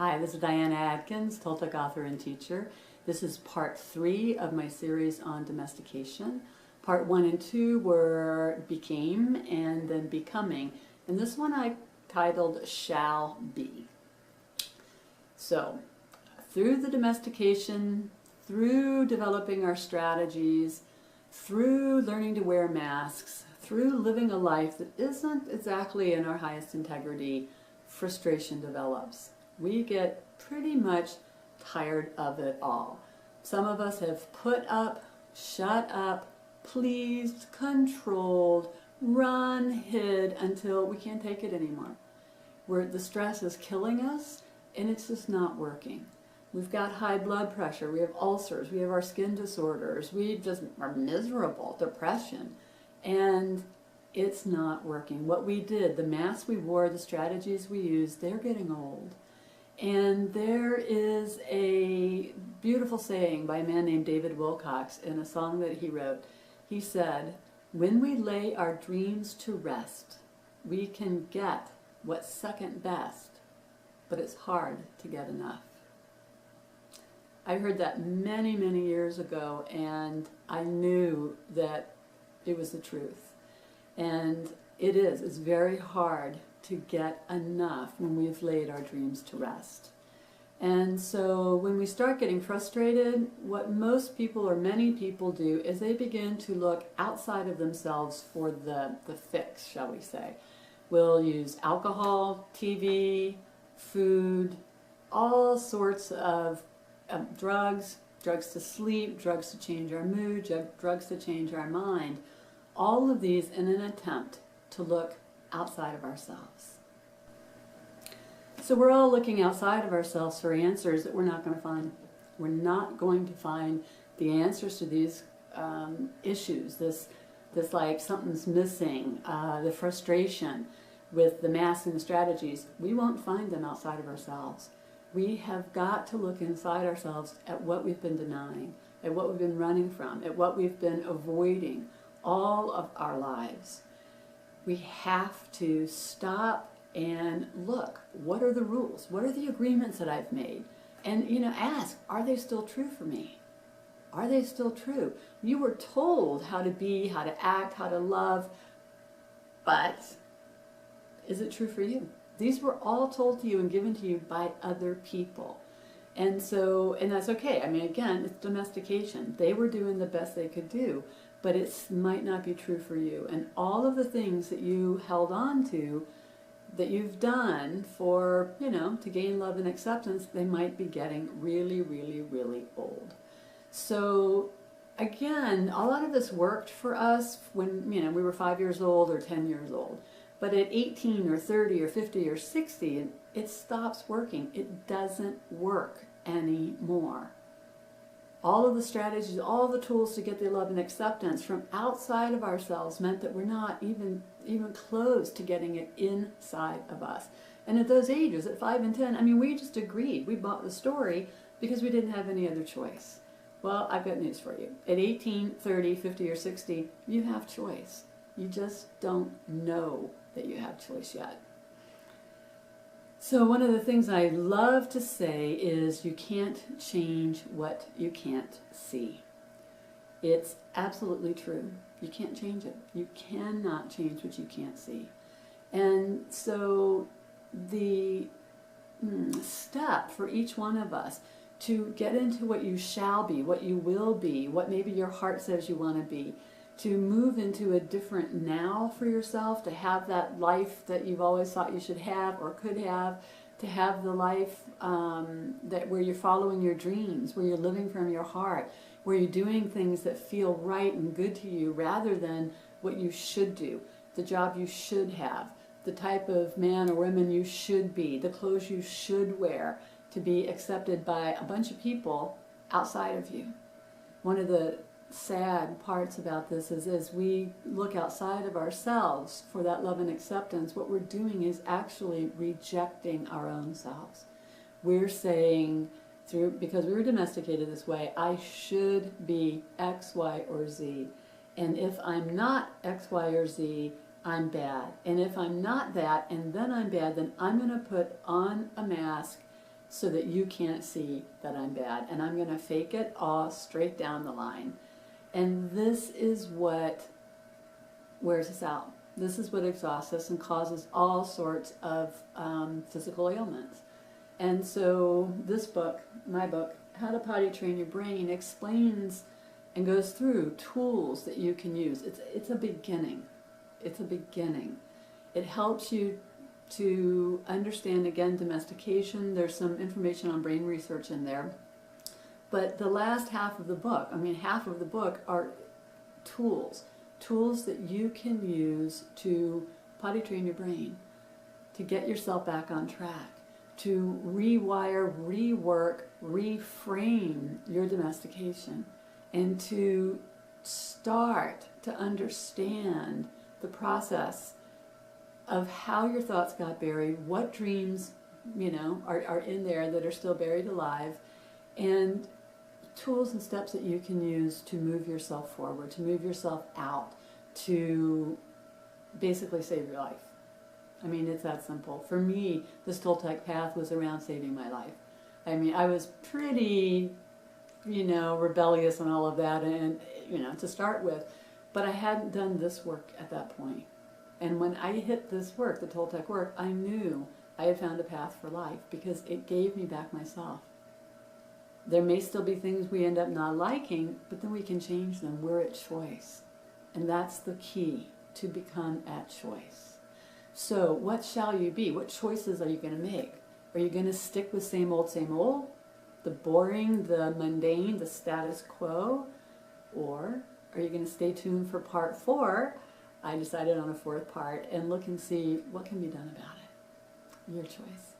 Hi, this is Diana Adkins, Toltec author and teacher. This is part 3 of my series on domestication. Part 1 and 2 were became and then becoming, and this one I titled Shall Be. So, through the domestication, through developing our strategies, through learning to wear masks, through living a life that isn't exactly in our highest integrity, frustration develops. We get pretty much tired of it all. Some of us have put up, shut up, pleased, controlled, run, hid until we can't take it anymore. Where the stress is killing us and it's just not working. We've got high blood pressure, we have ulcers, we have our skin disorders, we just are miserable, depression, and it's not working. What we did, the masks we wore, the strategies we used, they're getting old. And there is a beautiful saying by a man named David Wilcox in a song that he wrote. He said, "When we lay our dreams to rest, we can get what's second best, but it's hard to get enough." I heard that many, many years ago, and I knew that it was the truth. And it is. It's very hard to get enough when we've laid our dreams to rest. And so when we start getting frustrated, what most people or many people do is they begin to look outside of themselves for the fix, shall we say. We'll use alcohol, TV, food, all sorts of drugs to sleep, drugs to change our mood, drugs to change our mind. All of these in an attempt to look outside of ourselves. So we're all looking outside of ourselves for answers that we're not going to find. We're not going to find the answers to these issues, this like something's missing, the frustration with the masks and the strategies. We won't find them outside of ourselves. We have got to look inside ourselves at what we've been denying, at what we've been running from, at what we've been avoiding all of our lives. We have to stop and look, what are the rules? What are the agreements that I've made? And, ask, are they still true for me? Are they still true? You were told how to be, how to act, how to love, but is it true for you? These were all told to you and given to you by other people. And that's okay. I mean, again, it's domestication. They were doing the best they could do, but it might not be true for you. And all of the things that you held on to, that you've done for, to gain love and acceptance, they might be getting really, really, really old. So again, a lot of this worked for us when, we were 5 years old or 10 years old. But at 18 or 30 or 50 or 60, it stops working. It doesn't work anymore. All of the strategies, all the tools to get the love and acceptance from outside of ourselves meant that we're not even close to getting it inside of us. And at those ages, at 5 and 10, we just agreed. We bought the story because we didn't have any other choice. Well, I've got news for you. At 18, 30, 50, or 60, you have choice. You just don't know that you have choice yet. So one of the things I love to say is you can't change what you can't see. It's absolutely true. You can't change it. You cannot change what you can't see. And so the step for each one of us to get into what you shall be, what you will be, what maybe your heart says you want to be, to move into a different now for yourself, to have that life that you've always thought you should have or could have, to have the life where you're following your dreams, where you're living from your heart, where you're doing things that feel right and good to you rather than what you should do, the job you should have, the type of man or woman you should be, the clothes you should wear to be accepted by a bunch of people outside of you. One of the sad parts about this is as we look outside of ourselves for that love and acceptance, what we're doing is actually rejecting our own selves. We're saying, because we were domesticated this way, I should be X, Y, or Z. And if I'm not X, Y, or Z, I'm bad. And if I'm not that and then I'm bad, then I'm going to put on a mask so that you can't see that I'm bad. And I'm going to fake it all straight down the line. And this is what wears us out. This is what exhausts us and causes all sorts of physical ailments. And so this book, my book, How to Potty Train Your Brain, explains and goes through tools that you can use. It's a beginning. It's a beginning. It helps you to understand, again, domestication. There's some information on brain research in there. But the last half of the book, I mean, half of the book are tools. Tools that you can use to potty train your brain, to get yourself back on track, to rewire, rework, reframe your domestication, and to start to understand the process of how your thoughts got buried, what dreams, are in there that are still buried alive, and tools and steps that you can use to move yourself forward, to move yourself out, to basically save your life. I mean, it's that simple. For me, this Toltec path was around saving my life. I mean, I was pretty, rebellious and all of that, and, to start with, but I hadn't done this work at that point. And when I hit this work, the Toltec work, I knew I had found a path for life because it gave me back myself. There may still be things we end up not liking, but then we can change them. We're at choice. And that's the key, to become at choice. So what shall you be? What choices are you going to make? Are you going to stick with same old, the boring, the mundane, the status quo? Or are you going to stay tuned for part 4? I decided on a 4th part, and look and see what can be done about it. Your choice.